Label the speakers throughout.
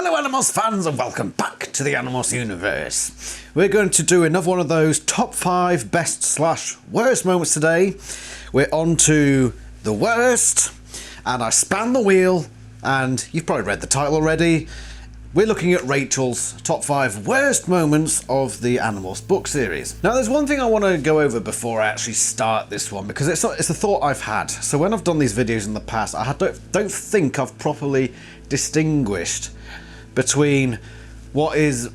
Speaker 1: Hello Animorphs fans and welcome back to the Animorphs universe. We're going to do another one of those top 5 best/worst moments today. We're on to the worst, and I span the wheel, and you've probably read the title already. We're looking at Rachel's top 5 worst moments of the Animorphs book series. Now there's one thing I want to go over before I actually start this one, because it's a thought I've had. So when I've done these videos in the past, I don't think I've properly distinguished between what is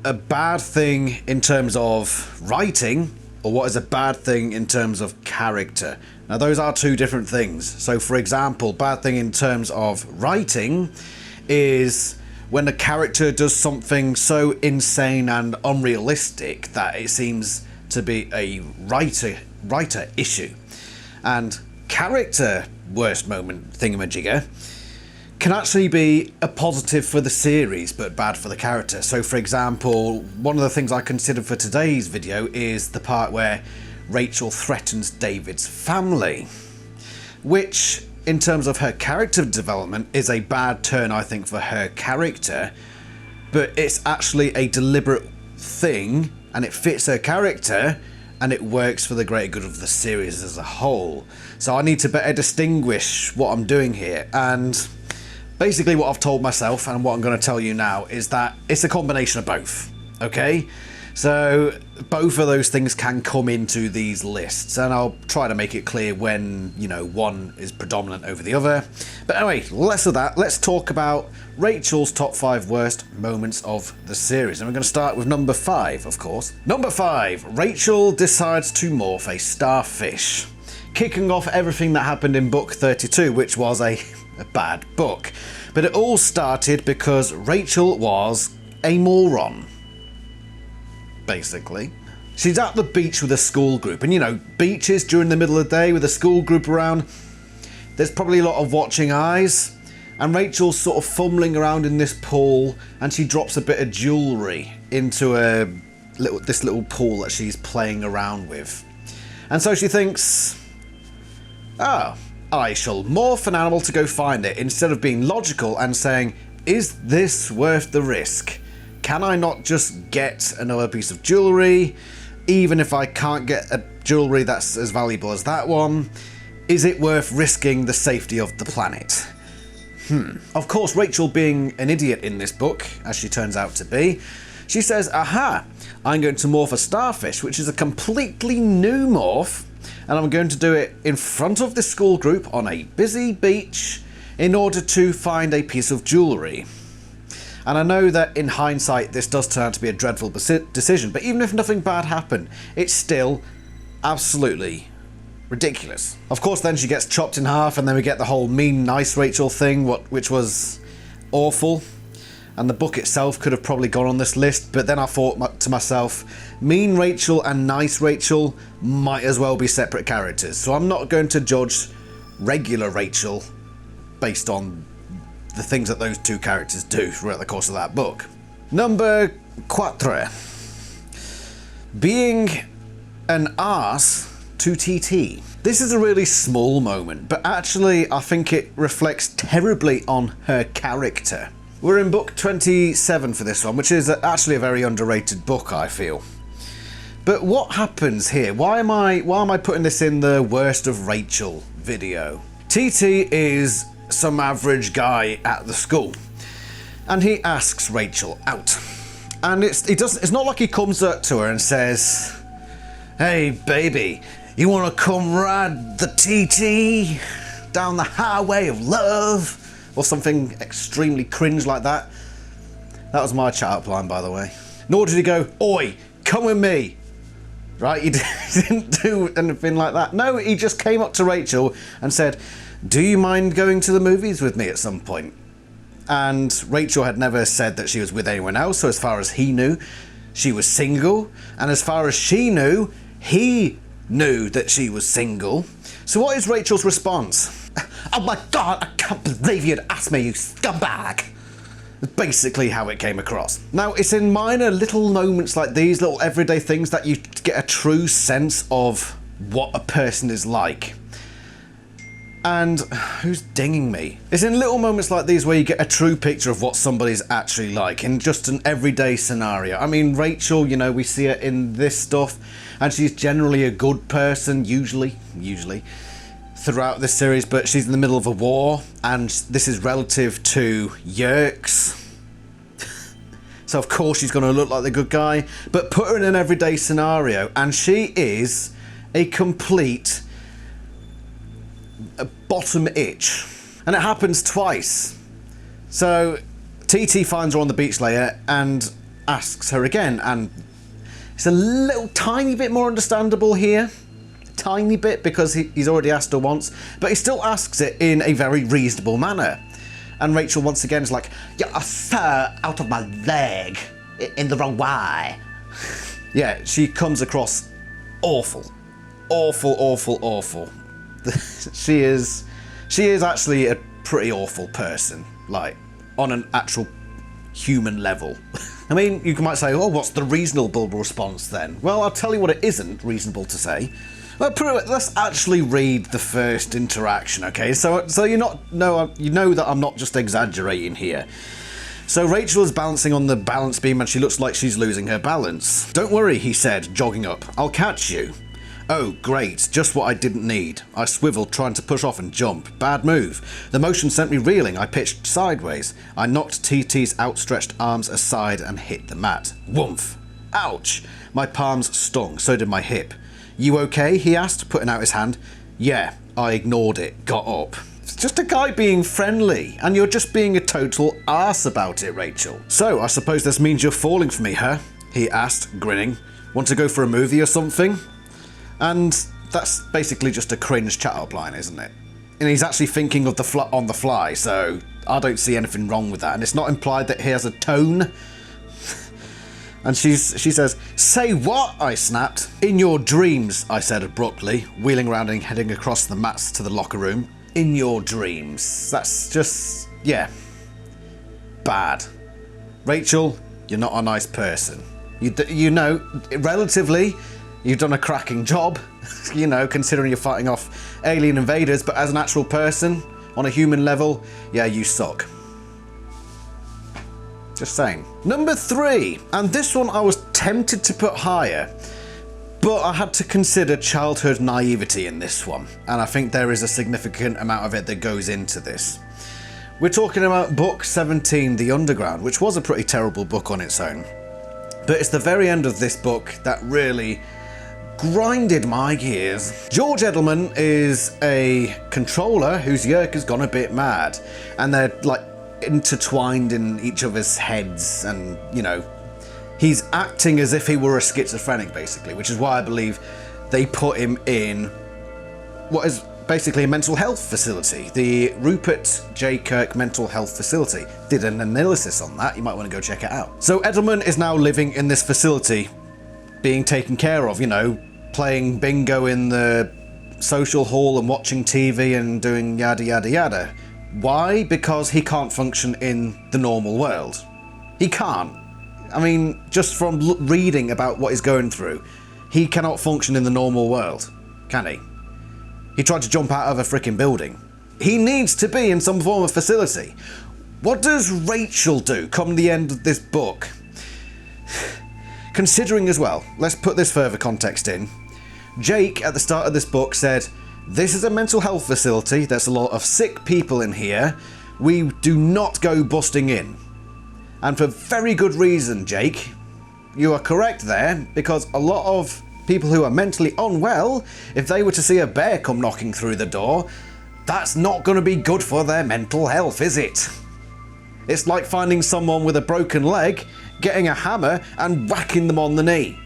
Speaker 1: a bad thing in terms of writing or what is a bad thing in terms of character. Now those are two different things. So for example, bad thing in terms of writing is when a character does something so insane and unrealistic that it seems to be a writer issue. And character worst moment thingamajigger can actually be a positive for the series but bad for the character. So for example, one of the things I considered for today's video is the part where Rachel threatens David's family, which in terms of her character development is a bad turn, I think, for her character, but it's actually a deliberate thing and it fits her character and it works for the greater good of the series as a whole. So I need to better distinguish what I'm doing here, and basically what I've told myself and what I'm going to tell you now is that it's a combination of both, okay? So both of those things can come into these lists, and I'll try to make it clear when, you know, one is predominant over the other. But anyway, less of that. Let's talk about Rachel's top 5 worst moments of the series. And we're going to start with number 5, of course. Number 5, Rachel decides to morph a starfish, kicking off everything that happened in book 32, which was a bad book. But it all started because Rachel was a moron. Basically, she's at the beach with a school group, and you know, beaches during the middle of the day with a school group around, there's probably a lot of watching eyes, and Rachel's sort of fumbling around in this pool, and she drops a bit of jewellery into this little pool that she's playing around with, and so she thinks, oh, I shall morph an animal to go find it, instead of being logical and saying, is this worth the risk? Can I not just get another piece of jewellery, even if I can't get a jewellery that's as valuable as that one? Is it worth risking the safety of the planet? Of course, Rachel, being an idiot in this book, as she turns out to be, she says, aha, I'm going to morph a starfish, which is a completely new morph, and I'm going to do it in front of the school group on a busy beach in order to find a piece of jewellery. And I know that in hindsight this does turn out to be a dreadful decision, but even if nothing bad happened, it's still absolutely ridiculous. Of course, then she gets chopped in half, and then we get the whole mean nice Rachel thing, which was awful. And the book itself could have probably gone on this list, but then I thought to myself, mean Rachel and nice Rachel might as well be separate characters. So I'm not going to judge regular Rachel based on the things that those two characters do throughout the course of that book. Number 4. Being an arse to Titi. This is a really small moment, but actually I think it reflects terribly on her character. We're in book 27 for this one, which is actually a very underrated book, I feel. But what happens here? Why am I putting this in the worst of Rachel video? Titi is some average guy at the school, and he asks Rachel out, and it's not like he comes up to her and says, hey baby, you want to come ride the TT down the highway of love, or something extremely cringe like that. That was my chat-up line, by the way. Nor did he go, oi, come with me. Right, he didn't do anything like that. No, he just came up to Rachel and said, do you mind going to the movies with me at some point? And Rachel had never said that she was with anyone else, so as far as he knew, she was single. And as far as she knew, he knew that she was single. So what is Rachel's response? Oh my god, I can't believe you'd ask me, you scumbag! That's basically how it came across. Now, it's in minor little moments like these, little everyday things, that you get a true sense of what a person is like. And who's dinging me? It's in little moments like these where you get a true picture of what somebody's actually like in just an everyday scenario. I mean, Rachel, you know, we see her in this stuff, and she's generally a good person, usually, throughout this series, but she's in the middle of a war, and this is relative to Yerkes. So of course she's going to look like the good guy, but put her in an everyday scenario, and she is a complete bottom itch. And it happens twice. So Titi finds her on the beach later and asks her again, and it's a little tiny bit more understandable here. Tiny bit, because he's already asked her once, but he still asks it in a very reasonable manner. And Rachel once again is like, "You're a fur out of my leg in the wrong way." Yeah, she comes across awful. She is actually a pretty awful person, like on an actual human level. I mean, you might say, "Oh, what's the reasonable response then?" Well, I'll tell you what it isn't reasonable to say. Let's actually read the first interaction, okay? So you know that I'm not just exaggerating here. So Rachel is balancing on the balance beam and she looks like she's losing her balance. "Don't worry," he said, jogging up. "I'll catch you." "Oh, great, just what I didn't need." I swiveled, trying to push off and jump. Bad move. The motion sent me reeling. I pitched sideways. I knocked TT's outstretched arms aside and hit the mat. Woomph. Ouch. My palms stung, so did my hip. "You okay?" he asked, putting out his hand. "Yeah." I ignored it, got up. It's just a guy being friendly, and you're just being a total arse about it, Rachel. "So, I suppose this means you're falling for me, huh?" he asked, grinning. "Want to go for a movie or something?" And that's basically just a cringe chat-up line, isn't it? And he's actually thinking of on the fly, so I don't see anything wrong with that. And it's not implied that he has a tone. And she says, "Say what?" I snapped. "In your dreams," I said abruptly, wheeling around and heading across the mats to the locker room. In your dreams. That's just, yeah, bad. Rachel, you're not a nice person. You know, relatively, you've done a cracking job, you know, considering you're fighting off alien invaders, but as an actual person, on a human level, yeah, you suck. Just saying. Number 3, and this one I was tempted to put higher, but I had to consider childhood naivety in this one, and I think there is a significant amount of it that goes into this. We're talking about book 17, The Underground, which was a pretty terrible book on its own, but it's the very end of this book that really grinded my gears. George Edelman is a controller whose yerk has gone a bit mad, and they're like intertwined in each other's heads, and you know, he's acting as if he were a schizophrenic basically, which is why I believe they put him in what is basically a mental health facility, the Rupert J. Kirk Mental Health Facility. Did an analysis on that, you might want to go check it out. So Edelman is now living in this facility, being taken care of, you know, playing bingo in the social hall and watching TV and doing yada yada yada. Why? Because he can't function in the normal world. He can't. I mean, just from reading about what he's going through, he cannot function in the normal world, can he? He tried to jump out of a freaking building. He needs to be in some form of facility. What does Rachel do come the end of this book? Considering as well, let's put this further context in. Jake, at the start of this book, said, "This is a mental health facility, there's a lot of sick people in here, we do not go busting in." And for very good reason, Jake. You are correct there, because a lot of people who are mentally unwell, if they were to see a bear come knocking through the door, that's not going to be good for their mental health, is it? It's like finding someone with a broken leg, getting a hammer and whacking them on the knee.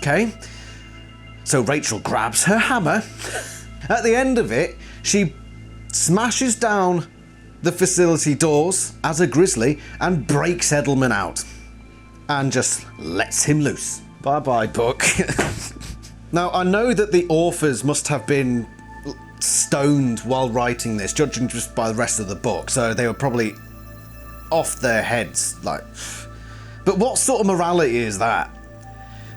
Speaker 1: Okay? So Rachel grabs her hammer. At the end of it, she smashes down the facility doors as a grizzly and breaks Edelman out. And just lets him loose. Bye-bye, book. Now, I know that the authors must have been stoned while writing this, judging just by the rest of the book, so they were probably off their heads, like. But what sort of morality is that?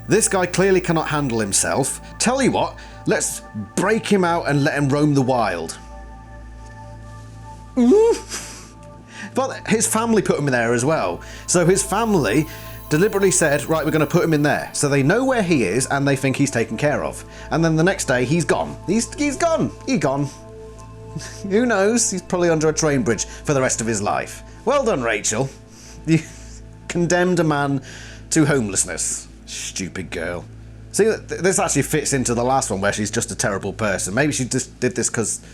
Speaker 1: This guy clearly cannot handle himself. Tell you what, let's break him out and let him roam the wild. But his family put him in there as well. So his family deliberately said, right, we're going to put him in there. So they know where he is and they think he's taken care of. And then the next day, he's gone. He's gone. He's gone. Who knows? He's probably under a train bridge for the rest of his life. Well done, Rachel. You condemned a man to homelessness. Stupid girl. See, this actually fits into the last one where she's just a terrible person. Maybe she just did this because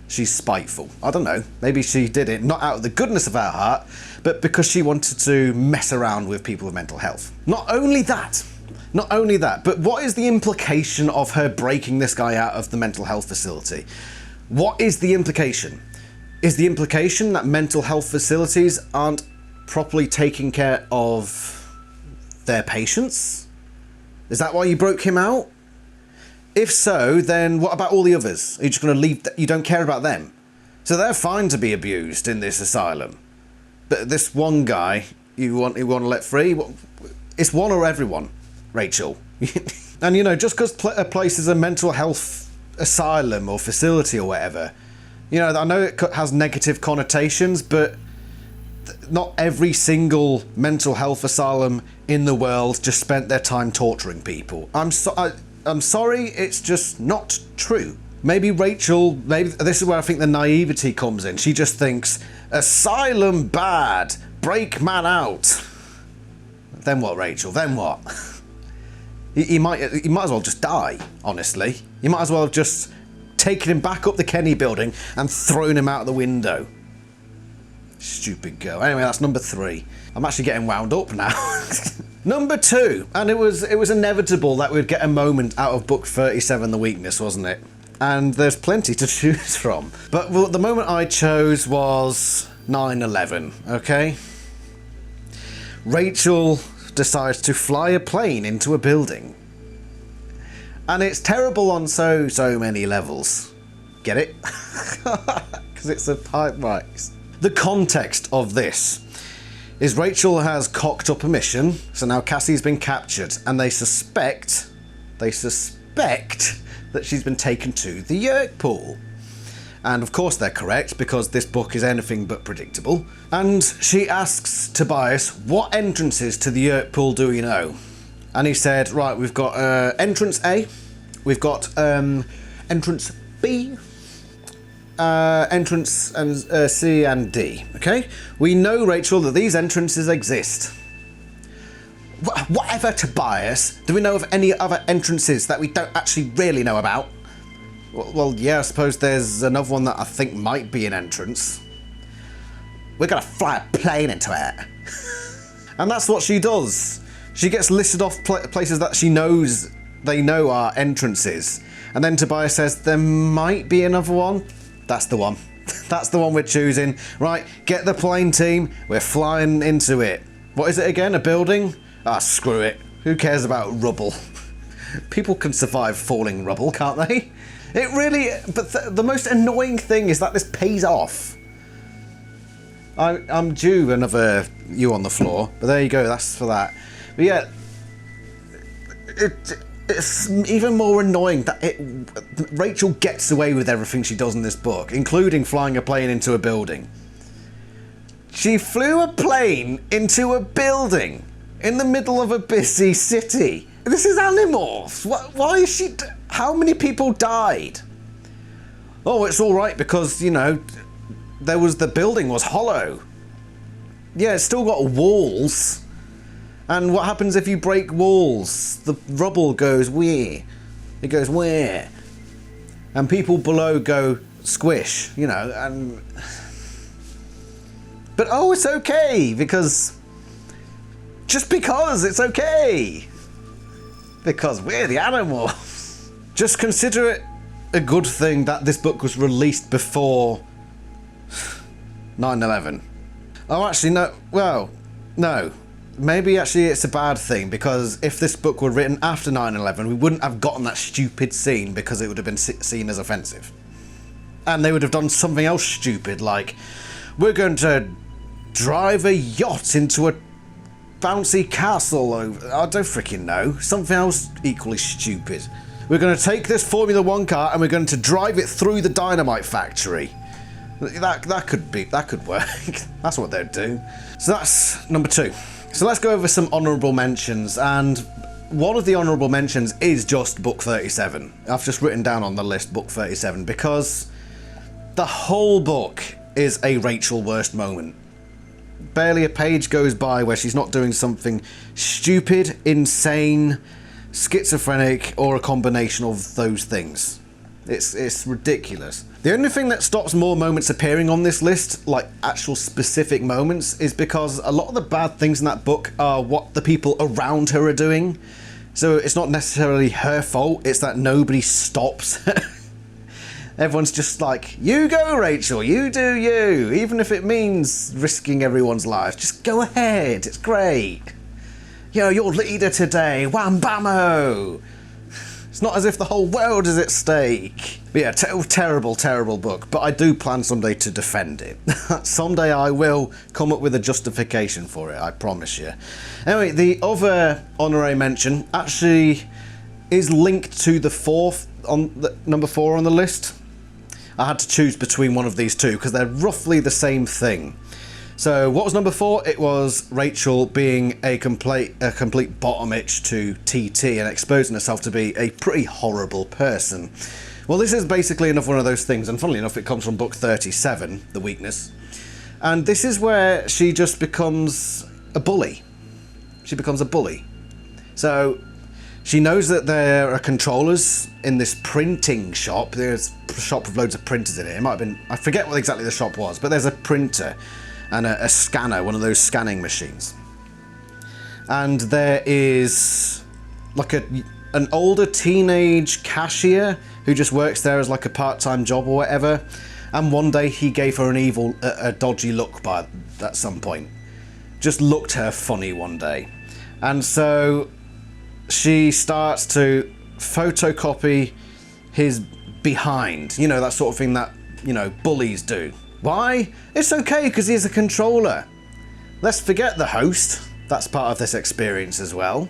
Speaker 1: she's spiteful. I don't know. Maybe she did it not out of the goodness of her heart, but because she wanted to mess around with people with mental health. Not only that, but what is the implication of her breaking this guy out of the mental health facility? What is the implication? Is the implication that mental health facilities aren't properly taking care of their patients? Is that why you broke him out? If so, then what about all the others? Are you just going to leave? You don't care about them? So they're fine to be abused in this asylum. But this one guy you want to let free? It's one or everyone, Rachel. And you know, just because a place is a mental health asylum or facility or whatever, you know, I know it has negative connotations, but not every single mental health asylum in the world just spent their time torturing people. I'm sorry, it's just not true. Maybe Rachel, this is where I think the naivety comes in. She just thinks, asylum bad, break man out. Then what, Rachel? Then what? You might as well just die, honestly. You might as well have just taken him back up the Kenny building and thrown him out the window. Stupid girl. Anyway, that's number 3. I'm actually getting wound up now. Number 2, and it was inevitable that we'd get a moment out of book 37, The Weakness, wasn't it? And there's plenty to choose from. But the moment I chose was 9/11, okay? Rachel decides to fly a plane into a building. And it's terrible on so many levels. Get it? Because it's a pipe rise. The context of this is Rachel has cocked up a mission, so now Cassie's been captured, and they suspect that she's been taken to the Yerk pool. And of course they're correct, because this book is anything but predictable. And she asks Tobias, what entrances to the Yerk pool do we know? And he said, right, we've got entrance A, we've got entrance B, entrance and C and D, okay? We know, Rachel, that these entrances exist. Whatever, Tobias, do we know of any other entrances that we don't actually really know about? Well, yeah, I suppose there's another one that I think might be an entrance. We're gonna fly a plane into it. And that's what she does. She gets listed off places that she knows they know are entrances. And then Tobias says, there might be another one. That's the one. That's the one we're choosing. Right, get the plane, team. We're flying into it. What is it again? A building? Ah, screw it. Who cares about rubble? People can survive falling rubble, can't they? It really... But the most annoying thing is that this pays off. I'm due another you on the floor, but there you go, that's for that. But yeah, it's even more annoying that Rachel gets away with everything she does in this book, including flying a plane into a building. She flew a plane into a building in the middle of a busy city. This is Animorphs. Why is she... How many people died? Oh, it's all right because, you know, the building was hollow. Yeah, it's still got walls. And what happens if you break walls? The rubble goes where? It goes where? And people below go squish, you know, and... But oh, it's okay, because... Just because it's okay. Because we're the Animorphs. Just consider it a good thing that this book was released before 9/11. Oh, actually, no. Well, no. Maybe actually it's a bad thing, because if this book were written after 9/11, we wouldn't have gotten that stupid scene because it would have been seen as offensive. And they would have done something else stupid, like, we're going to drive a yacht into a bouncy castle over... I don't freaking know. Something else equally stupid. We're going to take this Formula 1 car and we're going to drive it through the dynamite factory. That could work. That's what they'd do. So that's number 2. So let's go over some honourable mentions, and one of the honourable mentions is just book 37. I've just written down on the list book 37 because the whole book is a Rachel worst moment. Barely a page goes by where she's not doing something stupid, insane, schizophrenic, or a combination of those things. It's ridiculous. The only thing that stops more moments appearing on this list, like actual specific moments, is because a lot of the bad things in that book are what the people around her are doing. So it's not necessarily her fault, it's that nobody stops. Everyone's just like, you go Rachel, you do you, even if it means risking everyone's lives, just go ahead, it's great. Yo, you're leader today, wham bammo. It's not as if the whole world is at stake. But yeah, terrible, terrible book. But I do plan someday to defend it. Someday I will come up with a justification for it, I promise you. Anyway, the other honorary mention actually is linked to the number 4 on the list. I had to choose between one of these two because they're roughly the same thing. So what was number 4? It was Rachel being a complete bottom itch to Titi and exposing herself to be a pretty horrible person. Well, this is basically another one of those things, and funnily enough, it comes from book 37, The Weakness. And this is where she just becomes a bully. She becomes a bully. So she knows that there are controllers in this printing shop. There's a shop with loads of printers in it. It might have been, I forget what exactly the shop was, but there's a printer and a scanner, one of those scanning machines. And there is like an older teenage cashier who just works there as like a part-time job or whatever. And one day he gave her a dodgy look at some point. Just looked her funny one day. And so she starts to photocopy his behind. You know, that sort of thing that, you know, bullies do. Why? It's okay because he's a controller. Let's forget the host. That's part of this experience as well.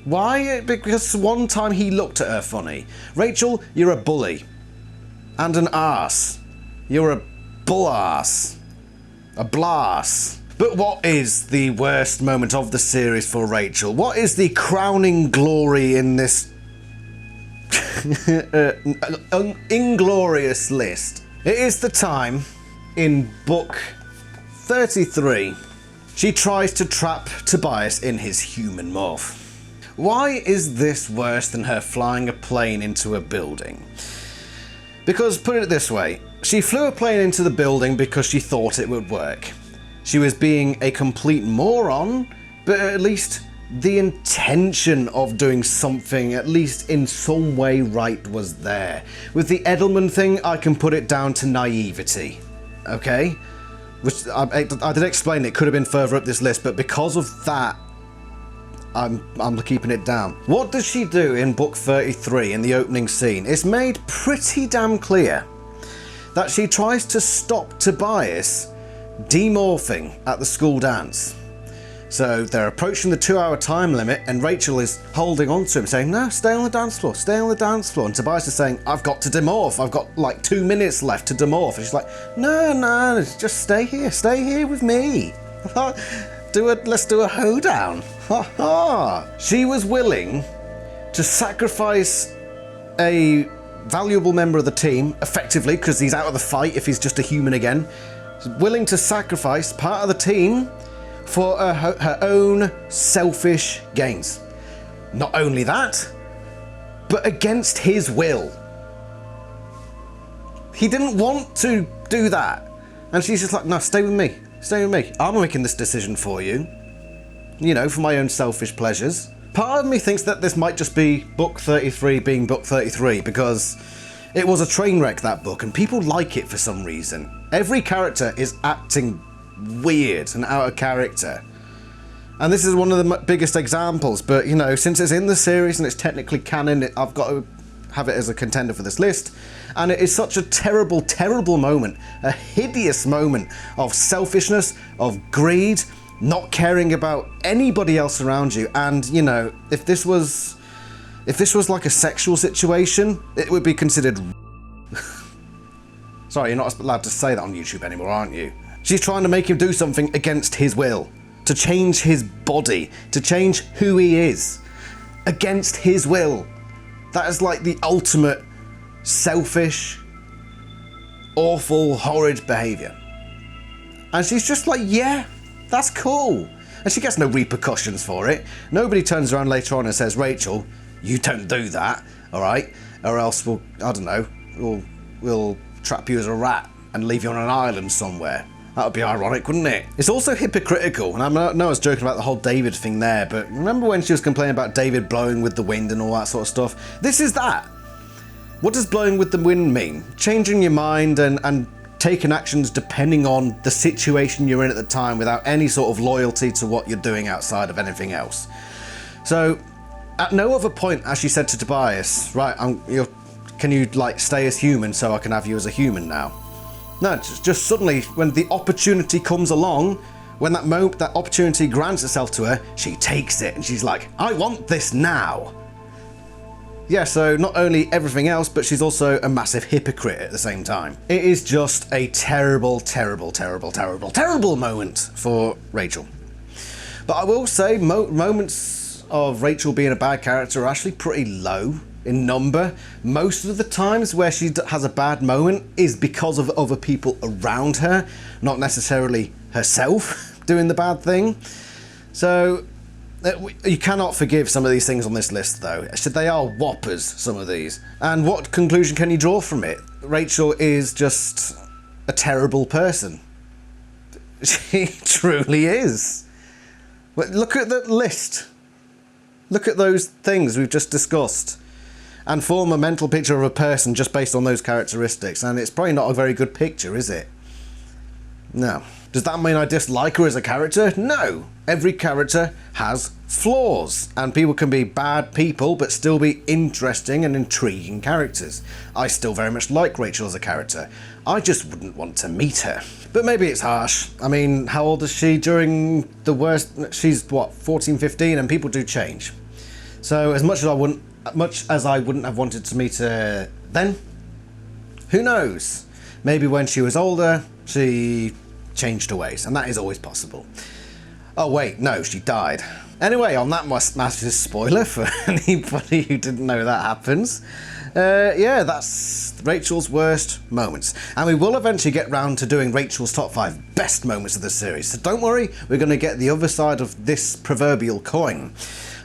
Speaker 1: Why? Because one time he looked at her funny. Rachel, you're a bully. And an arse. You're a bull arse. A blass. But what is the worst moment of the series for Rachel? What is the crowning glory in this inglorious list? It is the time in book 33. She tries to trap Tobias in his human morph. Why is this worse than her flying a plane into a building? Because, put it this way, she flew a plane into the building because she thought it would work. She was being a complete moron, but at least the intention of doing something, at least in some way right, was there. With the Edelman thing, I can put it down to naivety, okay? Which I did explain it could have been further up this list, but because of that, I'm keeping it down. What does she do in book 33 in the opening scene? It's made pretty damn clear that she tries to stop Tobias demorphing at the school dance. So they're approaching the 2-hour time limit and Rachel is holding on to him saying, no, stay on the dance floor, stay on the dance floor. And Tobias is saying, I've got to demorph, I've got like 2 minutes left to demorph. And she's like, no, just stay here with me. Let's do a hoedown. She was willing to sacrifice a valuable member of the team, effectively, because he's out of the fight if he's just a human again. She's willing to sacrifice part of the team for her own selfish gains. Not only that, but against his will. He didn't want to do that. And she's just like, no, stay with me. Stay with me. I'm making this decision for you. You know, for my own selfish pleasures. Part of me thinks that this might just be book 33 being book 33 because it was a train wreck, that book, and people like it for some reason. Every character is acting weird and out of character. And this is one of the biggest examples, but you know, since it's in the series and it's technically canon, I've got to have it as a contender for this list. And it is such a terrible, terrible moment, a hideous moment of selfishness, of greed, not caring about anybody else around you. And you know, if this was like a sexual situation, it would be considered Sorry, you're not allowed to say that on YouTube anymore, aren't you? She's trying to make him do something against his will. To change his body. To change who he is. Against his will. That is like the ultimate selfish, awful, horrid behaviour. And she's just like, yeah, that's cool. And she gets no repercussions for it. Nobody turns around later on and says, Rachel, you don't do that, all right? Or else we'll, I don't know, we'll trap you as a rat and leave you on an island somewhere. That would be ironic, wouldn't it? It's also hypocritical, and I know I was joking about the whole David thing there, but remember when she was complaining about David blowing with the wind and all that sort of stuff? This is that. What does blowing with the wind mean? Changing your mind and taking actions depending on the situation you're in at the time without any sort of loyalty to what you're doing outside of anything else. So, at no other point has she said to Tobias, right, can you like stay as human so I can have you as a human now? No, just suddenly, when the opportunity comes along, when that opportunity grants itself to her, she takes it and she's like, I want this now. Yeah, so not only everything else, but she's also a massive hypocrite at the same time. It is just a terrible, terrible, terrible, terrible, terrible moment for Rachel. But I will say, moments of Rachel being a bad character are actually pretty low in number. Most of the times where she has a bad moment is because of other people around her, not necessarily herself doing the bad thing. So you cannot forgive some of these things on this list though. They are whoppers, some of these. And what conclusion can you draw from it? Rachel is just a terrible person. She truly is. Look at the list. Look at those things we've just discussed and form a mental picture of a person just based on those characteristics, and it's probably not a very good picture, is it? No. Does that mean I dislike her as a character? No. Every character has flaws, and people can be bad people but still be interesting and intriguing characters. I still very much like Rachel as a character. I just wouldn't want to meet her. But maybe it's harsh. I mean, how old is she during the worst? She's what, 14, 15, and people do change. So as much as I wouldn't have wanted to meet her then, who knows? Maybe when she was older, she changed her ways, and that is always possible. Oh wait, no, she died. Anyway, on that massive spoiler for anybody who didn't know that happens, yeah, that's Rachel's worst moments. And we will eventually get round to doing Rachel's top 5 best moments of the series. So don't worry, we're going to get the other side of this proverbial coin.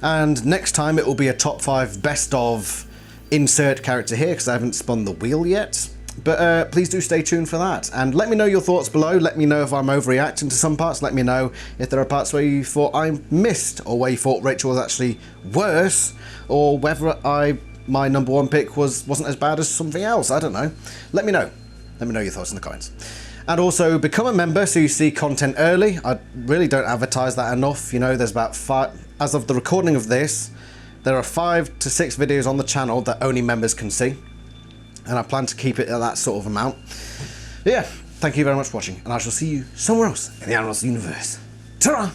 Speaker 1: And next time it will be a top 5 best of insert character here, because I haven't spun the wheel yet. But please do stay tuned for that. And let me know your thoughts below. Let me know if I'm overreacting to some parts. Let me know if there are parts where you thought I missed, or where you thought Rachel was actually worse, or whether my number 1 pick wasn't as bad as something else. I don't know. Let me know. Let me know your thoughts in the comments. And also become a member so you see content early. I really don't advertise that enough. You know, there's about 5, as of the recording of this, there are 5 to 6 videos on the channel that only members can see. And I plan to keep it at that sort of amount. But yeah, thank you very much for watching, and I shall see you somewhere else in the Animorphs universe. Ta-ra!